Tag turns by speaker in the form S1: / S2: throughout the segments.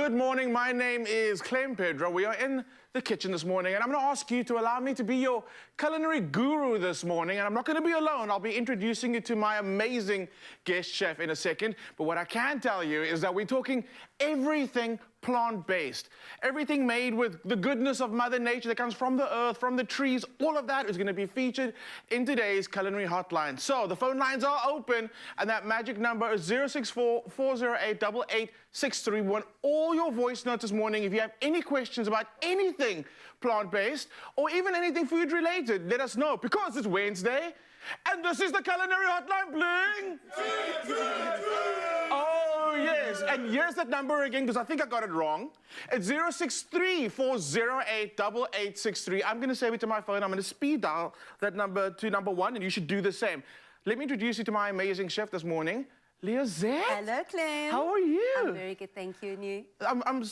S1: Good morning. My name is Clem Pedro. We are in the kitchen this morning, and I'm going to ask you to allow me to be your culinary guru this morning. And I'm not going to be alone. I'll be introducing you to my amazing guest chef in a second. But what I can tell you is that we're talking everything plant-based. Everything made with the goodness of Mother Nature that comes from the earth, from the trees. All of that is going to be featured in today's Culinary Hotline. So the phone lines are open, and that magic number is 064-408-8863. We want all your voice notes this morning. If you have any questions about anything plant-based or even anything food-related, let us know, because it's Wednesday, and this is the Culinary Hotline, bling! Oh, yes. And here's that number again, because I think I got it wrong. It's 063-408-8863. I'm going to save it to my phone. I'm going to speed dial that number to number 1, and you should do the same. Let me introduce you to my amazing chef this morning, Leozette.
S2: Hello, Clem.
S1: How are you?
S2: I'm very good, thank you. And you?
S1: I'm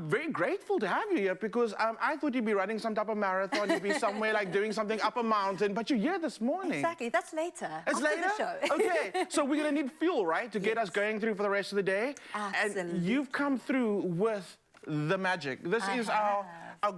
S1: very grateful to have you here, because I thought you'd be running some type of marathon, you'd be somewhere like doing something up a mountain, but you're here this morning.
S2: Exactly, that's later.
S1: It's later?
S2: The show.
S1: Okay, so we're going to need fuel, right, to get us going through for the rest of the day.
S2: Absolutely.
S1: And you've come through with the magic. This is our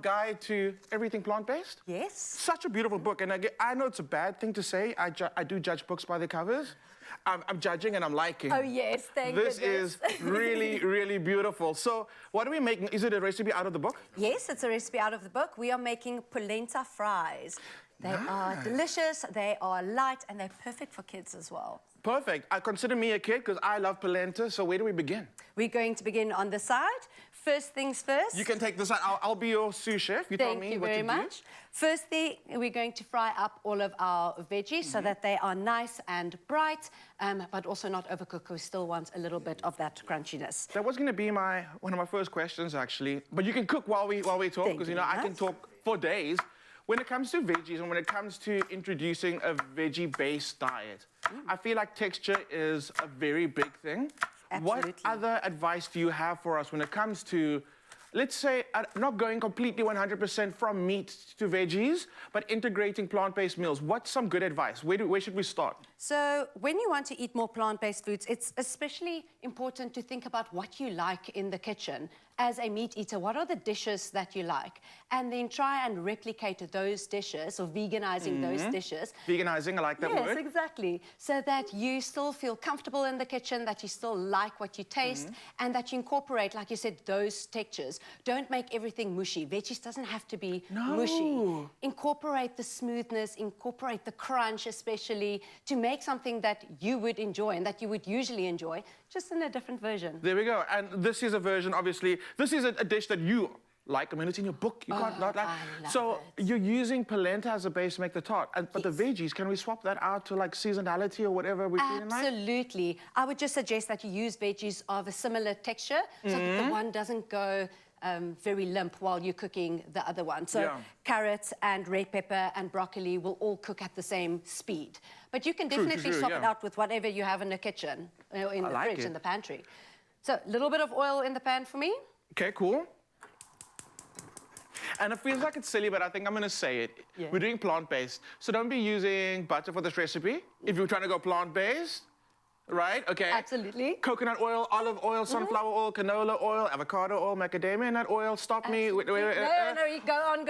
S1: guide to everything plant-based.
S2: Yes.
S1: Such a beautiful book, and I know it's a bad thing to say. I do judge books by the covers. I'm judging and I'm liking.
S2: Oh, yes, thank
S1: This
S2: goodness.
S1: is really, really beautiful. So what are we making? Is it a recipe out of the book?
S2: Yes, it's a recipe out of the book. We are making polenta fries. They are delicious, they are light, and they're perfect for kids as well.
S1: Perfect. I consider me a kid because I love polenta. So where do we begin?
S2: We're going to begin on the side. First things first.
S1: You can take this out. I'll be your sous chef. You tell me what to do.
S2: Thank you very much. Firstly, we're going to fry up all of our veggies so that they are nice and bright, but also not overcooked. We still want a little bit of that crunchiness.
S1: That was going to be one of my first questions, actually. But you can cook while we talk, because I can talk for days. When it comes to veggies and when it comes to introducing a veggie-based diet, I feel like texture is a very big thing.
S2: Absolutely.
S1: What other advice do you have for us when it comes to, let's say, not going completely 100% from meat to veggies, but integrating plant-based meals? What's some good advice? Where should we start?
S2: So when you want to eat more plant-based foods, it's especially important to think about what you like in the kitchen. As a meat eater, what are the dishes that you like? And then try and replicate those dishes, or veganizing those dishes.
S1: Veganizing, I like that word.
S2: Yes, exactly. So that you still feel comfortable in the kitchen, that you still like what you taste, and that you incorporate, like you said, those textures. Don't make everything mushy. Veggies doesn't have to be mushy. Incorporate the smoothness, incorporate the crunch, especially, to make something that you would enjoy and that you would usually enjoy, just in a different version.
S1: There we go. And this is a version, obviously. This is a dish that you like. I mean, it's in your book. You can't not like. So you're using polenta as a base to make the tart. But the veggies, can we swap that out to like seasonality or whatever we're feeling like?
S2: Absolutely. I would just suggest that you use veggies of a similar texture, so that the one doesn't go very limp while you're cooking the other one. So carrots and red pepper and broccoli will all cook at the same speed. But you can definitely swap it out with whatever you have in the kitchen, in the fridge, in the pantry. So a little bit of oil in the pan for me.
S1: Okay, cool. And it feels like it's silly, but I think I'm going to say it.
S2: Yeah.
S1: We're doing plant-based. So don't be using butter for this recipe. If you're trying to go plant-based, right? Okay.
S2: Absolutely.
S1: Coconut oil, olive oil, sunflower oil, canola oil, avocado oil, macadamia nut oil. Stop me. Wait,
S2: no, you go on.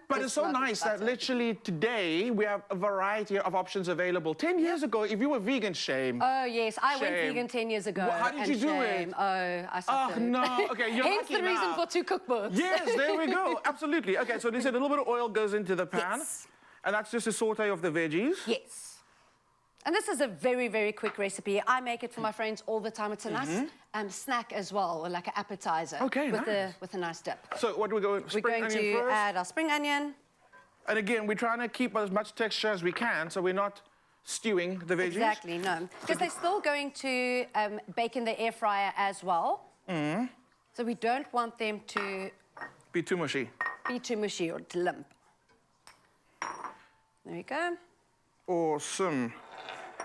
S1: But it's so nice that literally today we have a variety of options available. 10 years ago, if you were vegan, shame.
S2: Oh, yes. I went vegan 10 years ago.
S1: How did you do it?
S2: Oh, I suffered.
S1: Oh, no. Okay, you're
S2: Hence
S1: lucky
S2: the reason
S1: now.
S2: for 2 cookbooks.
S1: Yes, there we go. Absolutely. Okay, so they said a little bit of oil goes into the pan.
S2: Yes.
S1: And that's just a saute of the veggies.
S2: Yes. And this is a very, very quick recipe. I make it for my friends all the time. It's a nice snack as well, or like an appetizer.
S1: Okay,
S2: with a nice dip.
S1: So what do we go?
S2: We're going to add our spring onion.
S1: And again, we're trying to keep as much texture as we can, so we're not stewing the veggies.
S2: Exactly, no. Because they're still going to bake in the air fryer as well. So we don't want them to
S1: be too mushy.
S2: Or to limp. There we go.
S1: Awesome.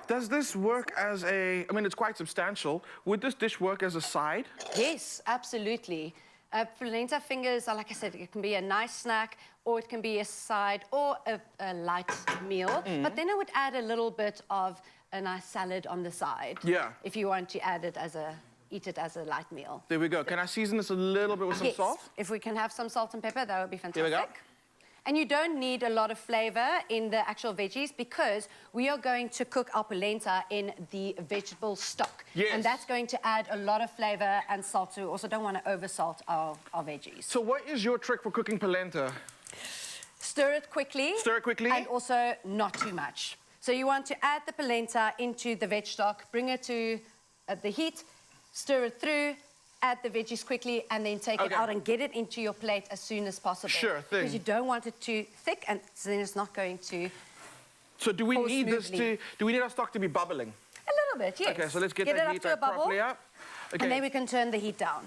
S1: Does this work as I mean, it's quite substantial. Would this dish work as a side?
S2: Yes, absolutely. Polenta fingers are, like I said, it can be a nice snack, or it can be a side, or a light meal. But then I would add a little bit of a nice salad on the side.
S1: Yeah.
S2: If you want to add it as a eat it as a light meal.
S1: There we go. Can I season this a little bit with some
S2: Yes.
S1: salt?
S2: If we can have some salt and pepper, that would be fantastic.
S1: Here we go.
S2: And you don't need a lot of flavor in the actual veggies because we are going to cook our polenta in the vegetable stock.
S1: Yes.
S2: And that's going to add a lot of flavor and salt. So we also don't want to oversalt our veggies.
S1: So what is your trick for cooking polenta?
S2: Stir it quickly.
S1: Stir it quickly.
S2: And also not too much. So you want to add the polenta into the veg stock, bring it to the heat, stir it through, add the veggies quickly, and then take it out and get it into your plate as soon as possible.
S1: Sure thing.
S2: Because you don't want it too thick, and then it's not going to.
S1: So do we need this
S2: smoothly.
S1: do we need our stock to be bubbling?
S2: A little bit, yes.
S1: Okay, so let's get
S2: it
S1: that
S2: up
S1: heat
S2: to a bubble,
S1: properly up. Okay.
S2: and then we can turn the heat down.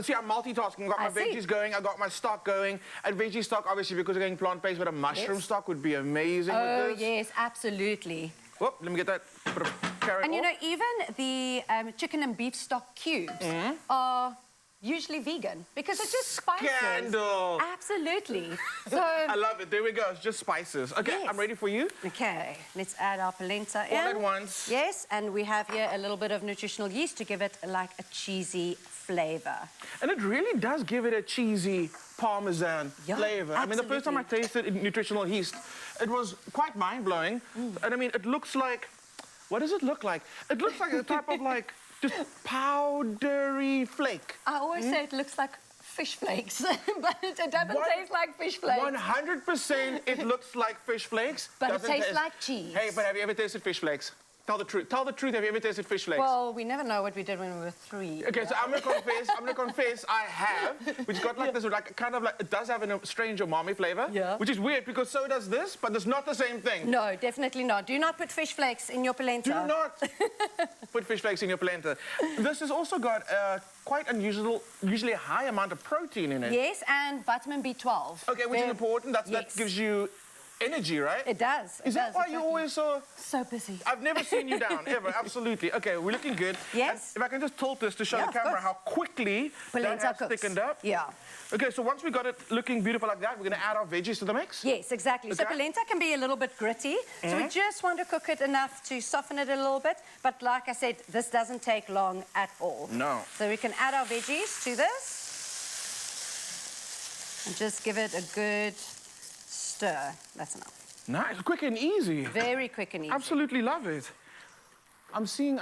S1: See, I'm multitasking. I've got my
S2: I see.
S1: veggies going, I've got my stock going. And veggie stock, obviously, because we're going plant-based, but a mushroom stock would be amazing
S2: Oh,
S1: with this.
S2: yes, absolutely.
S1: Whoop, let me get that bit of carrot
S2: And you
S1: off.
S2: know, even the chicken and beef stock cubes are usually vegan because it's just spices.
S1: Scandal.
S2: Absolutely. So,
S1: I love it. There we go. It's just spices. Okay,
S2: Yes.
S1: I'm ready for you.
S2: okay, let's add our polenta in.
S1: All at once.
S2: Yes, and we have here a little bit of nutritional yeast to give it like a cheesy flavor.
S1: And it really does give it a cheesy Parmesan
S2: Yeah,
S1: flavor. I mean, the first time I
S2: absolutely.
S1: tasted nutritional yeast, it was quite mind-blowing. And I mean, it looks like, what does it look like? It looks like a type of like, just powdery flake.
S2: I always say it looks like fish flakes, but it doesn't taste like fish flakes.
S1: 100% it looks like fish flakes.
S2: But it
S1: doesn't
S2: tastes
S1: taste-
S2: like cheese.
S1: Hey, but have you ever tasted fish flakes? Tell the truth. Tell the truth. Have you ever tasted fish flakes?
S2: Well, we never know what we did when we were 3.
S1: Okay, so I'm gonna confess I have, which got like this, like kind of like, it does have a strange umami flavor.
S2: Yeah.
S1: Which is weird because so does this, but it's not the same thing.
S2: No, definitely not. Do not put fish flakes in your polenta.
S1: Do not put fish flakes in your polenta. This has also got quite unusual, usually a high amount of protein in it.
S2: Yes, and vitamin B12.
S1: Okay, which is important. That
S2: Yes.
S1: gives you energy, right?
S2: It does.
S1: Is that why you're always so...
S2: so busy?
S1: I've never seen you down, ever, absolutely. Okay, we're looking good.
S2: Yes.
S1: And if I can just tilt this to show
S2: Yeah,
S1: the
S2: of
S1: camera
S2: course.
S1: how quickly
S2: Polenta
S1: that has
S2: cooks.
S1: thickened up.
S2: Yeah.
S1: Okay, so once we got it looking beautiful like that, we're gonna add our veggies to the mix?
S2: Yes, exactly. So
S1: Okay.
S2: polenta can be a little bit gritty. So we just want to cook it enough to soften it a little bit. But like I said, this doesn't take long at all.
S1: No.
S2: So we can add our veggies to this. And just give it a good stir. That's enough.
S1: Nice, quick and easy.
S2: Very quick and easy.
S1: Absolutely love it. I'm seeing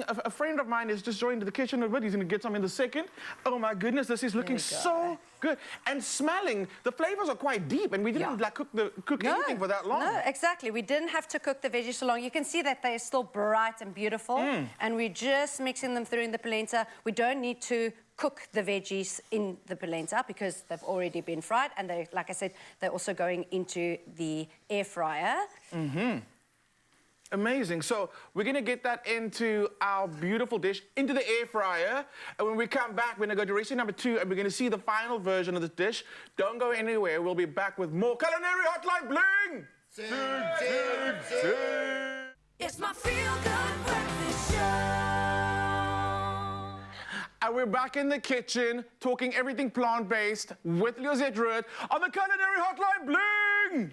S1: a friend of mine is just joined the kitchen a bit. He's gonna get some in a second. Oh my goodness, this is looking
S2: we go.
S1: so good. And smelling, the flavors are quite deep and we didn't like cook anything for that long.
S2: No, exactly. We didn't have to cook the veggies so long. You can see that they're still bright and beautiful. And we're just mixing them through in the polenta. We don't need to cook the veggies in the polenta because they've already been fried. And they, like I said, they're also going into the air fryer.
S1: Amazing. So we're gonna get that into our beautiful dish, into the air fryer. And when we come back, we're gonna go to recipe number 2 and we're gonna see the final version of this dish. Don't go anywhere. We'll be back with more Culinary Hotline Bling! Sing.
S3: It's my feel-good breakfast show.
S1: And we're back in the kitchen, talking everything plant-based with Leozette Roode on the Culinary Hotline Bling!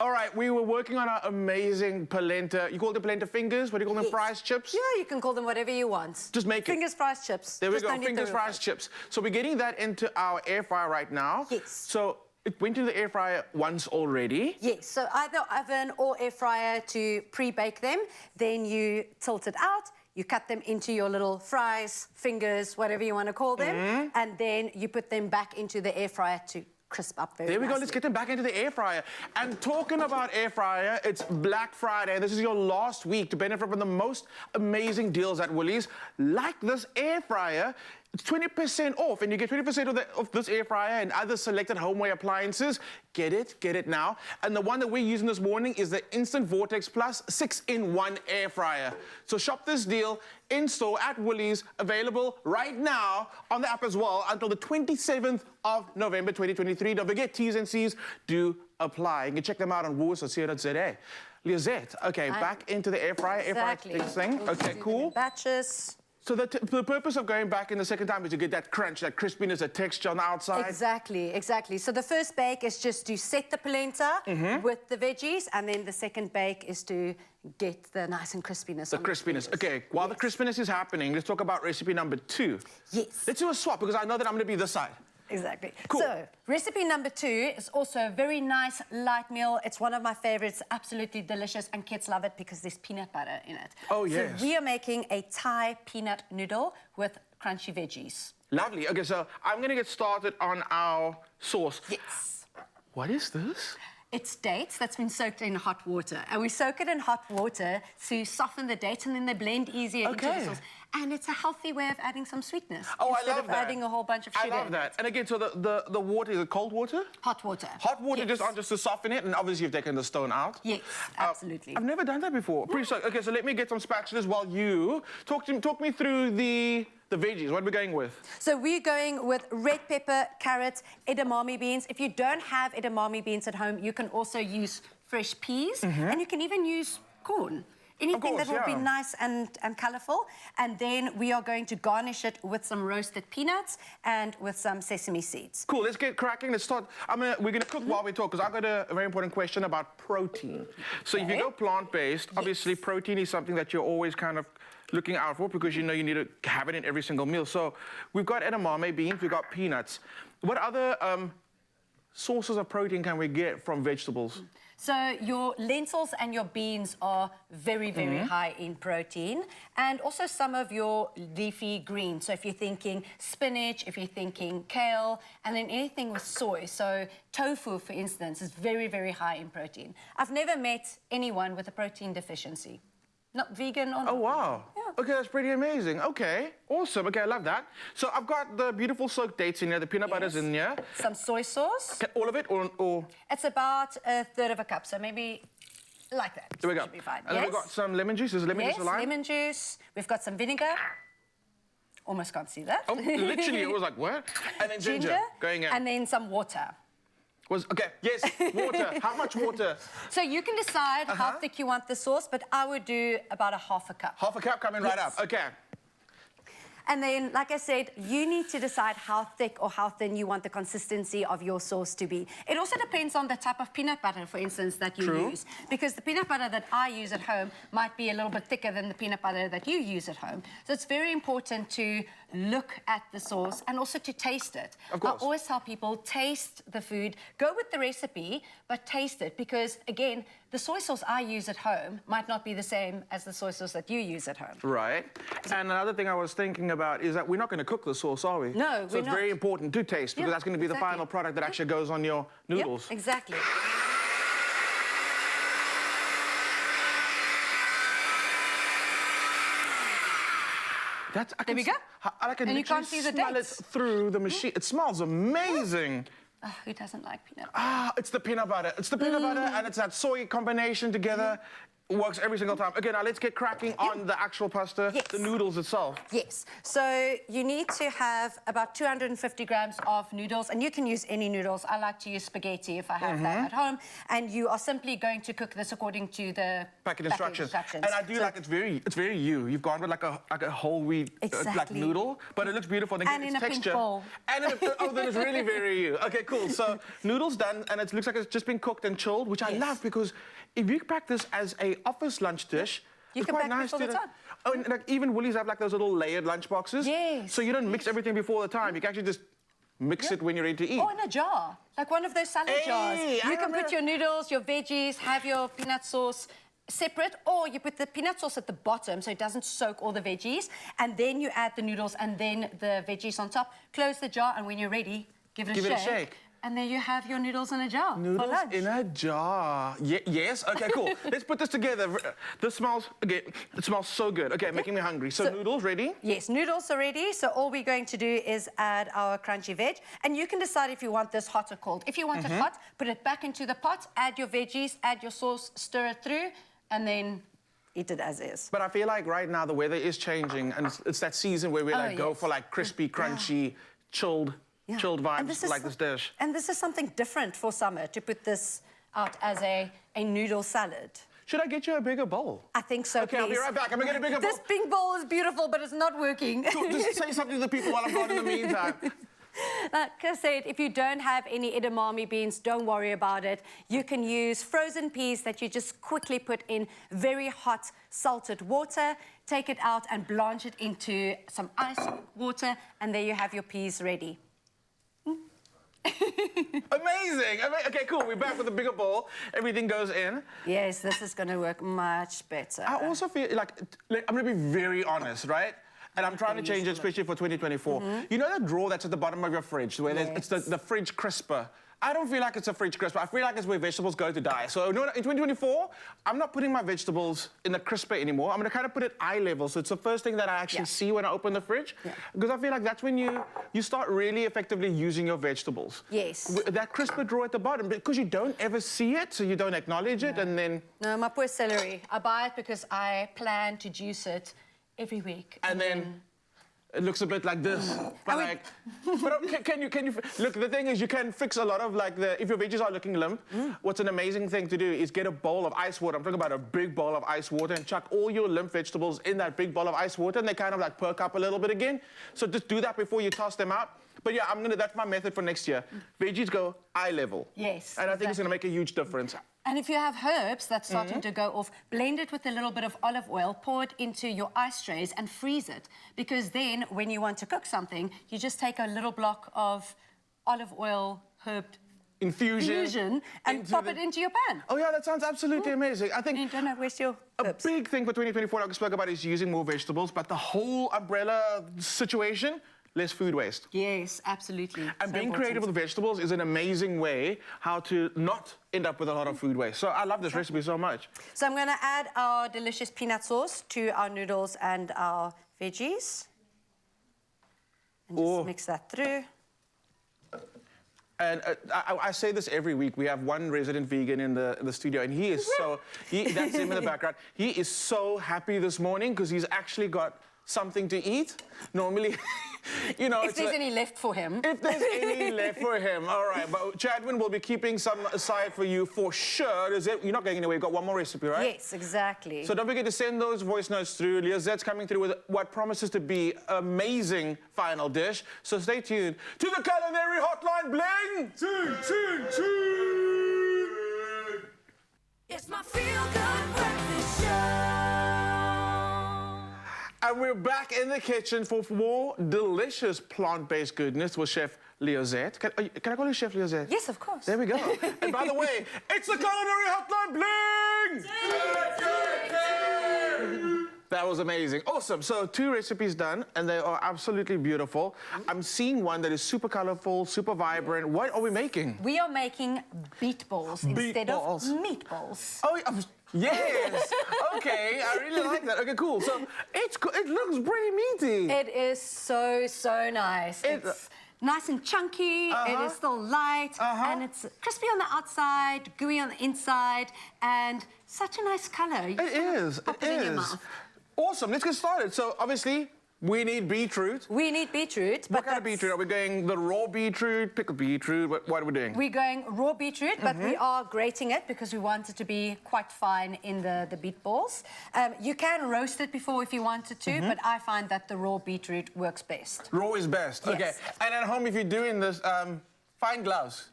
S1: All right, we were working on our amazing polenta. You call them polenta fingers? What do you call them?
S2: Yes.
S1: Fries, chips?
S2: Yeah, you can call them whatever you want.
S1: Just make it.
S2: Fingers, fries, chips.
S1: There we
S2: Just
S1: go,
S2: don't need the
S1: fingers,
S2: real
S1: fries, chips. So we're getting that into our air fryer right now.
S2: Yes.
S1: So it went into the air fryer once already.
S2: Yes, so either oven or air fryer to pre-bake them. Then you tilt it out. You cut them into your little fries, fingers, whatever you want to call them. And then you put them back into the air fryer to crisp up very
S1: There we go,
S2: nicely.
S1: let's get them back into the air fryer. And talking about air fryer, it's Black Friday, and this is your last week to benefit from the most amazing deals at Woolies. Like this air fryer, it's 20% off, and you get 20% of this air fryer and other selected homeware appliances. Get it now. And the one that we're using this morning is the Instant Vortex Plus 6-in-1 air fryer. So shop this deal in store at Woolies, available right now on the app as well until the 27th of November 2023. Don't forget, T's and C's do apply. You can check them out on woolies.co.za. Leozette, okay, back into the air fryer.
S2: Exactly.
S1: Air fryer thing. Okay,
S2: Do them
S1: cool.
S2: in batches.
S1: So the purpose of going back in the second time is to get that crunch, that crispiness, that texture on the outside?
S2: Exactly, exactly. So the first bake is just to set the polenta with the veggies, and then the second bake is to get the nice and crispiness.
S1: The crispiness. Okay, while the crispiness is happening, let's talk about recipe number 2.
S2: Yes.
S1: Let's do a swap, because I know that I'm going to be this side.
S2: Exactly.
S1: Cool.
S2: So, recipe number 2 is also a very nice light meal. It's one of my favorites, absolutely delicious, and kids love it because there's peanut butter in it.
S1: Oh, yes.
S2: So we are making a Thai peanut noodle with crunchy veggies.
S1: Lovely. Okay, so I'm going to get started on our sauce.
S2: Yes.
S1: What is this?
S2: It's dates that's been soaked in hot water. And we soak it in hot water to soften the dates, and then they blend easier into the sauce. And it's a healthy way of adding some sweetness.
S1: Oh, I love
S2: instead of
S1: that.
S2: adding a whole bunch of sugar.
S1: I love that. And again, so the water, is it cold water?
S2: Hot water.
S1: Hot water
S2: Yes.
S1: just to soften it, and obviously you've taken the stone out.
S2: Yes, absolutely.
S1: I've never done that before. Pretty so. Okay, so let me get some spatulas while you talk me through the veggies. What are we going with?
S2: So we're going with red pepper, carrots, edamame beans. If you don't have edamame beans at home, you can also use fresh peas, and you can even use corn. Anything that will be nice and colourful. And then we are going to garnish it with some roasted peanuts and with some sesame seeds.
S1: Cool, let's get cracking. Let's start. We're going to cook while we talk, because I've got a very important question about protein. So if you go plant-based, obviously protein is something that you're always kind of looking out for, because you know you need to have it in every single meal. So we've got edamame beans, we've got peanuts. What other sources of protein can we get from vegetables?
S2: So your lentils and your beans are very, very high in protein, and also some of your leafy greens. So if you're thinking spinach, if you're thinking kale, and then anything with soy. So tofu, for instance, is very, very high in protein. I've never met anyone with a protein deficiency. Not vegan or not.
S1: Oh, wow.
S2: Yeah.
S1: Okay, that's pretty amazing. Okay, awesome. Okay, I love that. So I've got the beautiful soaked dates in here, the peanut butter's in here.
S2: Some soy sauce.
S1: All of it, or?
S2: It's about a third of a cup, so maybe like that.
S1: There we go.
S2: Should be fine.
S1: And then we've got some lemon juice. Is lemon juice a lime?
S2: Lemon juice. We've got some vinegar. Almost can't see that.
S1: Oh, literally, it was like, what? And then ginger going in.
S2: And then some water.
S1: Okay, yes, water. How much water?
S2: So you can decide how thick you want the sauce, but I would do about a half a cup.
S1: Half a cup coming right up. Okay.
S2: And then, like I said, you need to decide how thick or how thin you want the consistency of your sauce to be. It also depends on the type of peanut butter, for instance, that you use. Because the peanut butter that I use at home might be a little bit thicker than the peanut butter that you use at home. So it's very important to look at the sauce and also to taste it.
S1: Of course.
S2: I always tell people, taste the food, go with the recipe, but taste it. Because, again, the soy sauce I use at home might not be the same as the soy sauce that you use at home.
S1: Right. And another thing I was thinking about is that we're not going to cook the sauce, are we?
S2: No,
S1: so it's very important to taste, because that's going to be the final product that actually goes on your noodles.
S2: Yep, exactly.
S1: There
S2: we go.
S1: I can
S2: And you can't see the
S1: smell
S2: dates.
S1: it through the machine. It smells amazing.
S2: Oh, who doesn't like peanut butter?
S1: It's the peanut butter. It's the peanut butter and it's that soy combination together. Works every single time. Okay, now let's get cracking on the actual pasta, the noodles itself.
S2: Yes. So you need to have about 250 grams of noodles, and you can use any noodles. I like to use spaghetti if I have that at home. And you are simply going to cook this according to the
S1: packet instructions. And I do like it's very you. You've gone with like a whole wheat like noodle, but it looks beautiful.
S2: And in a
S1: texture.
S2: pink bowl.
S1: And then it's really very you. Okay, cool. So noodles done, and it looks like it's just been cooked and chilled, which I love, because if you pack this as a office lunch dish,
S2: you can
S1: quite
S2: pack
S1: nice
S2: this all the time.
S1: Oh, and like even Woolies have like those little layered lunch boxes.
S2: Yes.
S1: So you don't mix everything before the time. You can actually just mix it when you're ready to eat.
S2: Or in a jar, like one of those salad jars. You can put your noodles, your veggies, have your peanut sauce separate, or you put the peanut sauce at the bottom so it doesn't soak all the veggies, and then you add the noodles and then the veggies on top. Close the jar, and when you're ready, give it a shake. And there you have your noodles in a jar.
S1: Noodles
S2: for lunch.
S1: in a jar. Yes. Okay, cool. Let's put this together. This smells, again, it smells so good. Okay, making me hungry. So noodles ready?
S2: Yes, noodles are ready. So all we're going to do is add our crunchy veg. And you can decide if you want this hot or cold. If you want it hot, put it back into the pot, add your veggies, add your sauce, stir it through, and then eat it as is.
S1: But I feel like right now the weather is changing, and it's that season where we go for like crispy, crunchy, chilled vibes like this dish.
S2: And this is something different for summer, to put this out as a noodle salad.
S1: should I get you a bigger bowl?
S2: I think so,
S1: Okay, I'll be
S2: please.
S1: right back. I'm gonna get a bigger
S2: This
S1: bowl.
S2: pink bowl is beautiful, but it's not working.
S1: Cool, just say something to the people while I'm gone in the meantime.
S2: Like I said, if you don't have any edamame beans, don't worry about it. You can use frozen peas that you just quickly put in very hot salted water, take it out and blanch it into some ice water, and there you have your peas ready.
S1: Amazing. Okay, cool. We're back with a bigger bowl. Everything goes in.
S2: Yes, this is going to work much better.
S1: I also feel like I'm going to be very honest, right? And I'm trying to change it, especially for 2024. You know that drawer that's at the bottom of your fridge, where it's the fridge crisper? I don't feel like it's a fridge crisper. I feel like it's where vegetables go to die. So in 2024, I'm not putting my vegetables in the crisper anymore. I'm going to kind of put it eye level. So it's the first thing that I actually see when I open the fridge. Because I feel like that's when you start really effectively using your vegetables.
S2: Yes.
S1: That crisper drawer at the bottom, because you don't ever see it, so you don't acknowledge it, and then...
S2: No, my poor celery. I buy it because I plan to juice it every week.
S1: And then it looks a bit like this. But can you look? The thing is, you can fix a lot of if your veggies are looking limp. What's an amazing thing to do is get a bowl of ice water. I'm talking about a big bowl of ice water, and chuck all your limp vegetables in that big bowl of ice water, and they kind of like perk up a little bit again. So just do that before you toss them out. But yeah, that's my method for next year. Veggies go eye level.
S2: Yes.
S1: And I think it's going to make a huge difference.
S2: And if you have herbs that's starting to go off, blend it with a little bit of olive oil, pour it into your ice trays and freeze it. Because then when you want to cook something, you just take a little block of olive oil herb infusion and pop it into your pan.
S1: Oh yeah, that sounds absolutely amazing. I think
S2: you don't have to waste your herbs.
S1: A big thing for 2024 like I spoke about is using more vegetables, but the whole umbrella situation, less food waste.
S2: Yes, absolutely.
S1: And being creative with vegetables is an amazing way how to not end up with a lot of food waste. So I love this recipe so much.
S2: So I'm going to add our delicious peanut sauce to our noodles and our veggies. And just mix that through.
S1: And I say this every week. We have one resident vegan in the studio, and he is that's him in the background. He is so happy this morning because he's actually got something to eat. Normally, you know,
S2: if there's any left for him.
S1: If there's any left for him, all right. But Chadwin will be keeping some aside for you for sure. You're not going anywhere. You've got one more recipe, right?
S2: Yes, exactly.
S1: So don't forget to send those voice notes through. Leozette's coming through with what promises to be amazing final dish. So stay tuned to the Culinary Hotline Bling.
S3: It's my feel-good breakfast show.
S1: And we're back in the kitchen for more delicious plant-based goodness with Chef Leozette. Can I call you Chef Leozette?
S2: Yes, of course.
S1: There we go. And by the way, it's the Culinary Hotline Bling! That was amazing. Awesome. So 2 recipes done, and they are absolutely beautiful. I'm seeing one that is super colorful, super vibrant. What are we making?
S2: We are making beet balls instead of meatballs.
S1: Oh, yes. Okay, I really like that. Okay, cool. So it looks pretty meaty.
S2: It is so, so nice. It's nice and chunky, it is still light, and it's crispy on the outside, gooey on the inside, and such a nice color.
S1: It is.
S2: Pop it in your mouth.
S1: Awesome, let's get started. So obviously, we need beetroot.
S2: We need beetroot.
S1: What kind of beetroot? Are we going the raw beetroot, pickled beetroot? What are we doing?
S2: We're going raw beetroot, but we are grating it because we want it to be quite fine in the beet balls. You can roast it before if you wanted to, but I find that the raw beetroot works best.
S1: Raw is best.
S2: Yes.
S1: Okay. And at home, if you're doing this, find gloves.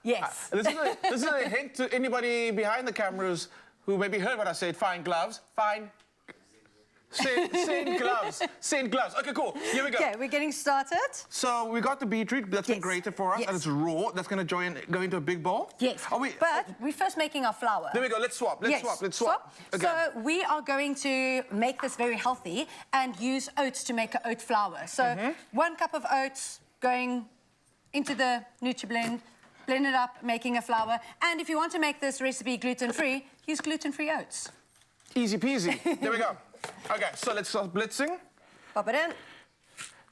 S2: Yes.
S1: This is a hint to anybody behind the cameras who maybe heard what I said. Find gloves. Send gloves. Send gloves. Okay, cool. Here we go.
S2: Okay, we're getting started.
S1: So we got the beetroot that's been grated for us, and it's raw. That's going to go into a big bowl.
S2: Yes. But we're first making our flour.
S1: There we go. Let's swap. Let's swap. Okay.
S2: So we are going to make this very healthy and use oats to make an oat flour. So 1 cup of oats going into the NutriBlend, blend it up, making a flour. And if you want to make this recipe gluten-free, use gluten-free oats.
S1: Easy peasy. There we go. Okay, so let's start blitzing.
S2: Pop it in.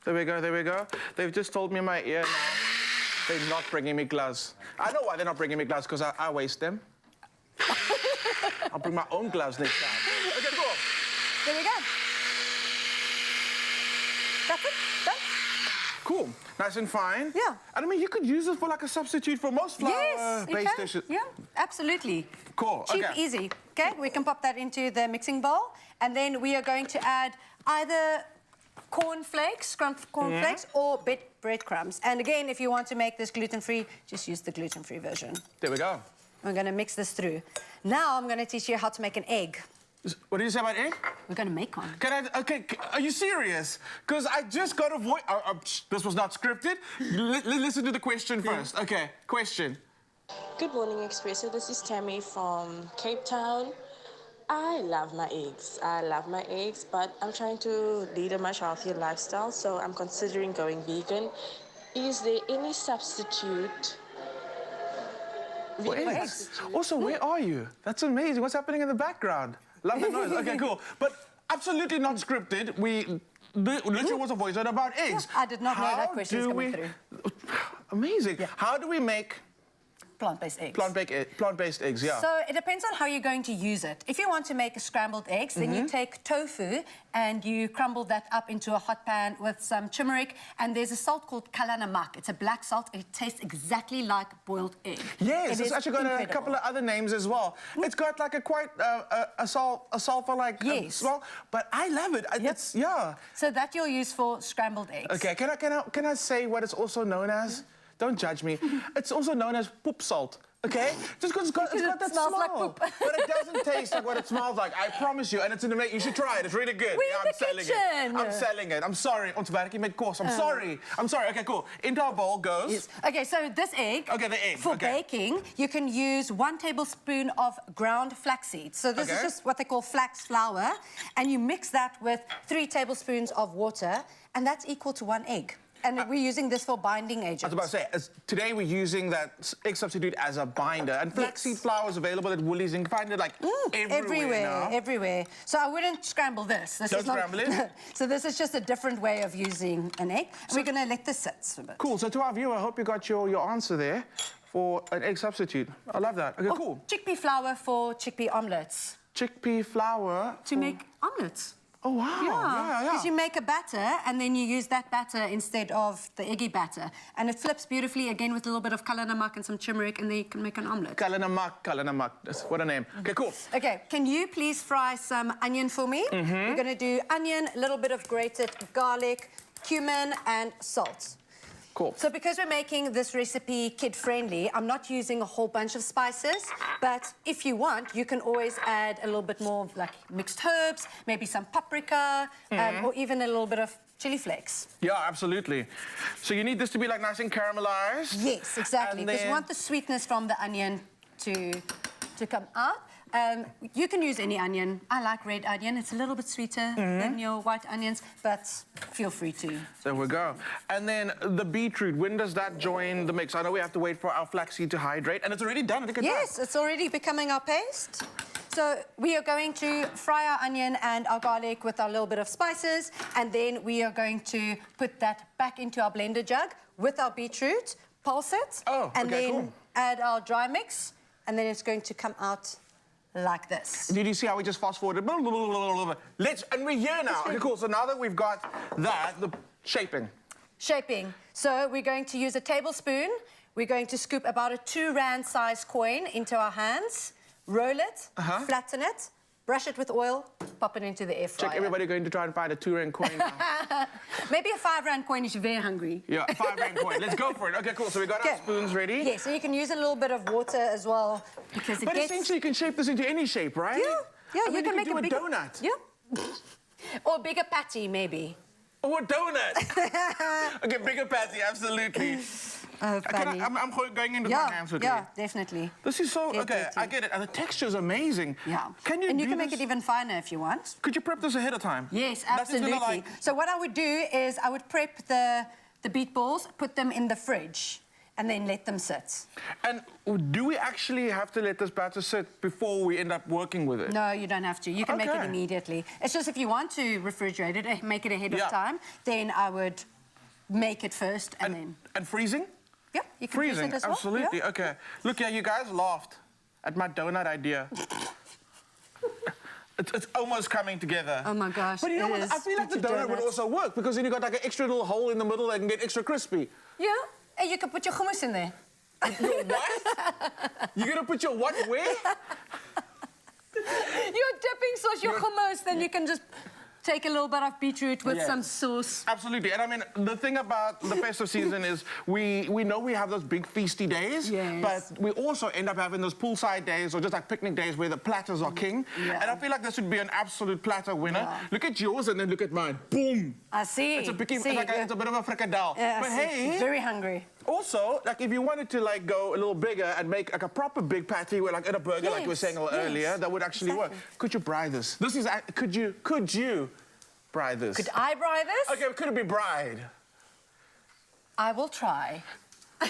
S1: There we go, there we go. They've just told me in my ear now they're not bringing me gloves. I know why they're not bringing me gloves, because I waste them. I'll bring my own gloves next time. Okay, cool.
S2: There we go. That's it. Done.
S1: Cool. Nice and fine.
S2: Yeah.
S1: And I mean, you could use this for like a substitute for most flour-based dishes.
S2: Yeah, absolutely.
S1: Cool.
S2: Cheap,
S1: okay.
S2: easy. Okay, we can pop that into the mixing bowl. And then we are going to add either cornflakes, scrumped cornflakes, or breadcrumbs. And again, if you want to make this gluten-free, just use the gluten-free version.
S1: There we go.
S2: We're going to mix this through. Now I'm going to teach you how to make an egg.
S1: What did you say about egg?
S2: We're going to make one.
S1: Okay, are you serious? Because I just got a voice. This was not scripted. Listen to the question first. Okay, question.
S4: Good morning, Expresso. This is Tammy from Cape Town. I love my eggs. I love my eggs, but I'm trying to lead a much healthier lifestyle, so I'm considering going vegan. Is there any substitute?
S1: For eggs. Also, where are you? That's amazing. What's happening in the background? Love the noise. Okay, cool. But absolutely not scripted. Literally was a voice note about eggs.
S2: I did not know that question was coming through.
S1: Amazing. Yeah. How do we make
S2: plant-based eggs?
S1: Plant-based eggs, yeah.
S2: So it depends on how you're going to use it. If you want to make scrambled eggs, then you take tofu and you crumble that up into a hot pan with some turmeric. And there's a salt called kalanamak. It's a black salt. It tastes exactly like boiled egg.
S1: Yes, it's actually got a couple of other names as well. It's got like a quite a sulfur-like smell, but I love it. It's, yeah.
S2: So that you'll use for scrambled eggs.
S1: Okay, can I say what it's also known as? Don't judge me. It's also known as poop salt, okay? Just because it's got that
S2: smells
S1: smell.
S2: like poop.
S1: But it doesn't taste like what it smells like. I promise you. And it's in the you should try it. It's really good.
S2: We're in the
S1: selling
S2: kitchen.
S1: it. I'm selling it. I'm sorry. Ons werk met kos. I'm sorry. I'm sorry. Okay, cool. Into our bowl goes.
S2: Yes. Okay, so this egg.
S1: Okay, the egg.
S2: For baking, you can use 1 tablespoon of ground flaxseed. So this is just what they call flax flour, and you mix that with 3 tablespoons of water, and that's equal to 1 egg. And we're using this for binding agents.
S1: I was about to say, today we're using that egg substitute as a binder. And flaxseed flour is available at Woolies. You can find it like everywhere now.
S2: Everywhere. So I wouldn't scramble this.
S1: Don't scramble it?
S2: So this is just a different way of using an egg. And we're going to let this sit for a bit.
S1: Cool. So to our viewer, I hope you got your answer there for an egg substitute. I love that. Okay, cool.
S2: Chickpea flour for chickpea omelets.
S1: Chickpea flour.
S2: To make omelets.
S1: Oh, wow. Yeah.
S2: Because you make a batter, and then you use that batter instead of the eggy batter. And it flips beautifully, again, with a little bit of kalanamak and some turmeric, and then you can make an omelette.
S1: Kalanamak. What a name. Okay, cool.
S2: Okay, can you please fry some onion for me? We're going to do onion, a little bit of grated garlic, cumin, and salt.
S1: Cool.
S2: So because we're making this recipe kid-friendly, I'm not using a whole bunch of spices, but if you want, you can always add a little bit more like mixed herbs, maybe some paprika, or even a little bit of chili flakes.
S1: Yeah, absolutely. So you need this to be like nice and caramelized?
S2: Yes, exactly, because you want the sweetness from the onion to come out. You can use any onion. I like red onion. It's a little bit sweeter than your white onions, but feel free to.
S1: There we go. And then the beetroot, when does that join the mix? I know we have to wait for our flaxseed to hydrate, and it's already done.
S2: Yes, it's already becoming our paste. So we are going to fry our onion and our garlic with our little bit of spices, and then we are going to put that back into our blender jug with our beetroot, pulse it, and then add our dry mix, and then it's going to come out like this.
S1: Did you see how we just fast forwarded? And we're here now. Okay, cool. So now that we've got that, the shaping.
S2: Shaping. So we're going to use a tablespoon. We're going to scoop about a 2 rand size coin into our hands, roll it, flatten it, brush it with oil, pop it into the air fryer.
S1: Check everybody going to try and find a 2 rand coin now.
S2: Maybe a 5 rand coin if you're very hungry.
S1: Yeah, a 5 rand coin. Let's go for it. Okay, cool. So we got our spoons ready.
S2: Yeah, so you can use a little bit of water as well because it
S1: But essentially you can shape this into any shape, right?
S2: Yeah,
S1: I mean,
S2: you can make
S1: do
S2: a bigger
S1: donut.
S2: Yeah. Or a bigger patty, maybe.
S1: Or a donut. Okay, bigger patty, absolutely.
S2: Funny.
S1: I'm going into my hands with
S2: Yeah, definitely.
S1: This is so, I get it. And the texture is amazing.
S2: Yeah.
S1: And
S2: you can make it even finer if you want.
S1: Could you prep this ahead of time?
S2: Yes, absolutely. So what I would do is I would prep the beet balls, put them in the fridge, and then let them sit.
S1: And do we actually have to let this batter sit before we end up working with it?
S2: No, you don't have to. You can make it immediately. It's just if you want to refrigerate it, make it ahead of time, then I would make it first and then...
S1: And freezing?
S2: Yeah, you can freeze it as well.
S1: Absolutely.
S2: Yeah.
S1: Okay. Look, you guys laughed at my donut idea. It's almost coming together.
S2: Oh my gosh.
S1: But you know what? I feel like the donut would also work because then you got like an extra little hole in the middle that can get extra crispy.
S2: Yeah, and you can put your hummus in there.
S1: Your what? You're gonna put your what where?
S2: Your dipping sauce, your hummus, then you can just take a little bit of beetroot with some sauce.
S1: Absolutely. And I mean, the thing about the festive season is we know we have those big feasty days, but we also end up having those poolside days or just like picnic days where the platters are king. And I feel like this would be an absolute platter winner. Look at yours and then look at mine. Boom.
S2: I see.
S1: It's a bit of a fricadelle. But hey,
S2: very hungry.
S1: Also, like if you wanted to like go a little bigger and make like a proper big patty with like in a burger, like we were saying earlier, that would actually work. Could you braai this? This is could you braai this?
S2: Could I braai this?
S1: Okay, could it be bride?
S2: I will try.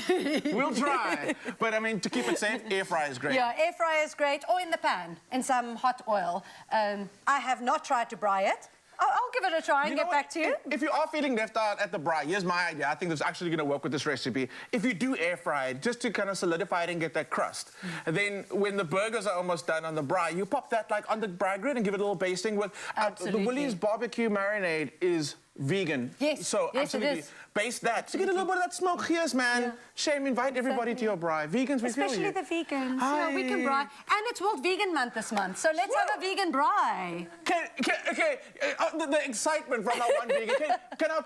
S1: We'll try. But I mean, to keep it safe, air fryer is great.
S2: Yeah, air fryer is great, or in the pan, in some hot oil. I have not tried to braai it. I'll give it a try and get back to you.
S1: If you are feeling left out at the braai, here's my idea. I think this is actually going to work with this recipe. If you do air fry it, just to kind of solidify it and get that crust, and then when the burgers are almost done on the braai, you pop that like on the braai grid and give it a little basting with. The Woolies barbecue marinade is vegan.
S2: Yes.
S1: So absolutely.
S2: It is.
S1: Baste that to get a little bit of that smoke. Here's, man. Shame, invite everybody to your braai. Vegans, we feel you.
S2: Especially the vegans.
S1: Hi.
S2: Yeah, we can braai. And it's World Vegan Month this month, so let's have a vegan braai.
S1: Okay, the excitement from our one vegan.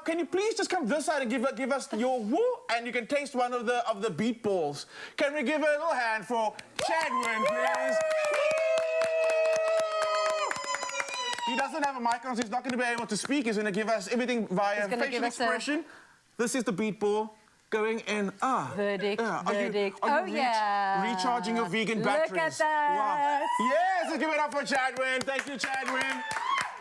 S1: Can you please just come this side and give us your woo, and you can taste one of the beet balls. Can we give a little hand for Chadwin, please? He doesn't have a mic on, so he's not going to be able to speak. He's going to give us everything via facial expression. This is the beet ball going in.
S2: Verdict, verdict.
S1: Are you recharging your vegan batteries?
S2: Look at that.
S1: Wow. Yes, let's give it up for Chadwin. Thank you, Chadwin.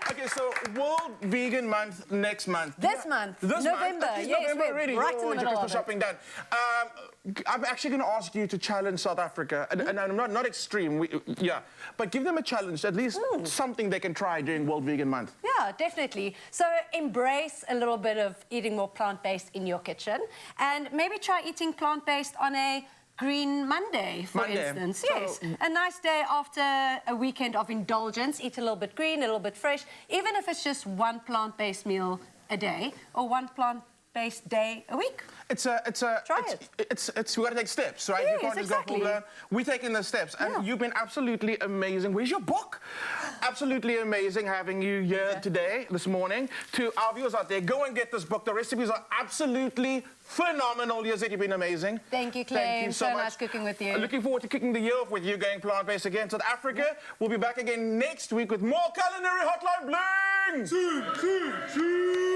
S1: Okay, so World Vegan Month next month.
S2: This month,
S1: November.
S2: Yes,
S1: November
S2: we're
S1: already.
S2: right in the middle of it.
S1: Shopping done. I'm actually going to ask you to challenge South Africa, and I'm not extreme, but give them a challenge, at least something they can try during World Vegan Month.
S2: Yeah, definitely. So embrace a little bit of eating more plant-based in your kitchen, and maybe try eating plant-based on a Green Monday, for instance. Yes, a nice day after a weekend of indulgence. Eat a little bit green, a little bit fresh, even if it's just one plant-based meal a day or one plant-based day a week.
S1: We got to take steps, right?
S2: Yes,
S1: you can't just go full blown. We're taking the steps, and you've been absolutely amazing. Where's your book? Absolutely amazing having you here today, this morning. To our viewers out there, go and get this book. The recipes are absolutely phenomenal. Leozette, you've been amazing.
S2: Thank you, Clay.
S1: Thank you so much.
S2: Nice cooking with you.
S1: Looking forward to kicking the year off with you, going plant-based again. South Africa, we'll be back again next week with more Culinary Hotline Bling!